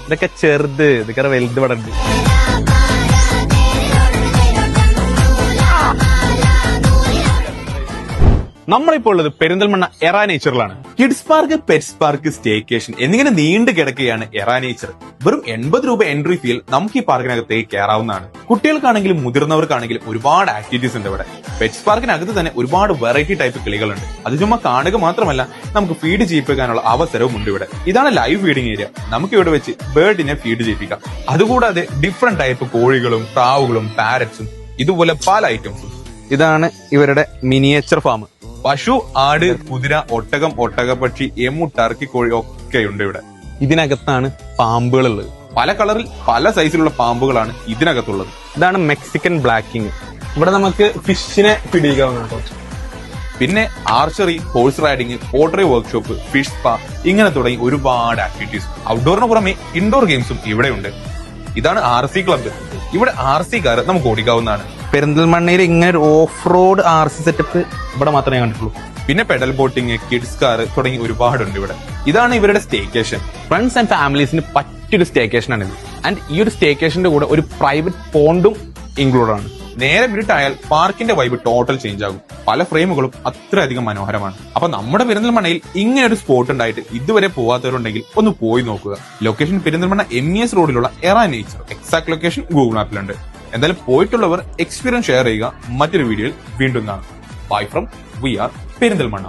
ഇതൊക്കെ ചെറുത്, ഇതൊക്കെ വലുത് ഇവിടെ ഉണ്ട്. നമ്മളിപ്പോൾ ഉള്ളത് പെരിന്തൽമണ്ണ എറാ നേച്ചറിലാണ്. Kids park, pets park, staycation എന്നിങ്ങനെ നീണ്ടു കിടക്കുകയാണ് എറാ നേച്ചർ. വെറും 80 രൂപ എൻട്രി ഫീൽ നമുക്ക് ഈ പാർക്കിനകത്തേക്ക് കയറാവുന്നതാണ്. കുട്ടികൾക്കാണെങ്കിലും മുതിർന്നവർക്കാണെങ്കിലും ഒരുപാട് ആക്ടിവിറ്റീസ് ഉണ്ട് ഇവിടെ. പെറ്റ്സ് പാർക്കിനകത്ത് തന്നെ ഒരുപാട് വെറൈറ്റി ടൈപ്പ് കിളികളുണ്ട്. അത് ചുമ്മാ കാണുക മാത്രമല്ല, നമുക്ക് ഫീഡ് ചെയ്യിപ്പിക്കാനുള്ള അവസരവും ഉണ്ട് ഇവിടെ. ഇതാണ് ലൈവ് ഫീഡിംഗ് ഏരിയ. നമുക്ക് ഇവിടെ വെച്ച് ബേർഡിനെ ഫീഡ് ചെയ്യിപ്പിക്കാം. അതുകൂടാതെ ഡിഫറെന്റ് ടൈപ്പ് കോഴികളും പ്രാവുകളും പാരറ്റ്സും ഇതുപോലെ പല ഐറ്റംസും. ഇതാണ് ഇവരുടെ മിനിയേച്ചർ ഫാം. പശു, ആട്, കുതിര, ഒട്ടകം, ഒട്ടകപ്പക്ഷി, എമ്മു, ടർക്കി കോഴി ഒക്കെയുണ്ട് ഇവിടെ. ഇതിനകത്താണ് പാമ്പുകളുള്ളത്. പല കളറിൽ പല സൈസിലുള്ള പാമ്പുകളാണ് ഇതിനകത്തുള്ളത്. ഇതാണ് മെക്സിക്കൻ ബ്ലാക്കിങ്. ഇവിടെ നമുക്ക് ഫിഷിനെ പിടിക്കാവുന്നതാണ്. പിന്നെ archery, horse riding, pottery workshop, fish spa ഇങ്ങനെ തുടങ്ങി ഒരുപാട് ആക്ടിവിറ്റീസ്. ഔട്ട്ഡോറിന് പുറമെ ഇൻഡോർ ഗെയിംസും ഇവിടെയുണ്ട്. ഇതാണ് RC ക്ലബ്ബ്. ഇവിടെ RC കാർ നമുക്ക് ഓടിക്കാവുന്നതാണ്. പെരിന്തൽമണ്ണയിൽ ഇങ്ങനെ ഒരു ഓഫ് റോഡ് RC സെറ്റപ്പ് ഇവിടെ മാത്രമേ കണ്ടിട്ടുള്ളൂ. പിന്നെ പെഡൽ ബോട്ടിങ്, കിഡ്സ് കാർ തുടങ്ങി ഒരുപാടുണ്ട് ഇവിടെ. ഇതാണ് ഇവരുടെ സ്റ്റേക്കേഷൻ. ഫ്രണ്ട്സ് ആൻഡ് ഫാമിലീസിന് പറ്റിയൊരു സ്റ്റേക്കേഷൻ ആണിത്. ആൻഡ് ഈ ഒരു സ്റ്റേക്കേഷന്റെ കൂടെ ഒരു പ്രൈവറ്റ് പോണ്ടും ഇൻക്ലൂഡ് ആണ്. നേരെ വിട്ടായാൽ പാർക്കിന്റെ വൈബ് ടോട്ടൽ ചേഞ്ച് ആകും. പല ഫ്രെയിമുകളും അത്രയധികം മനോഹരമാണ്. അപ്പൊ നമ്മുടെ പെരിന്തൽമണ്ണയിൽ ഇങ്ങനെ ഒരു സ്പോട്ട് ഉണ്ടായിട്ട് ഇതുവരെ പോവാത്തവരുണ്ടെങ്കിൽ ഒന്ന് പോയി നോക്കുക. ലൊക്കേഷൻ പെരിന്തൽമണ്ണ MES റോഡിലുള്ള era nature. Exact location Google മാപ്പിലുണ്ട്. എന്തായാലും പോയിട്ടുള്ളവർ എക്സ്പീരിയൻസ് ഷെയർ ചെയ്യുക. മറ്റൊരു വീഡിയോയിൽ വീണ്ടും കാണാം. Bye from V R Perinthalmanna.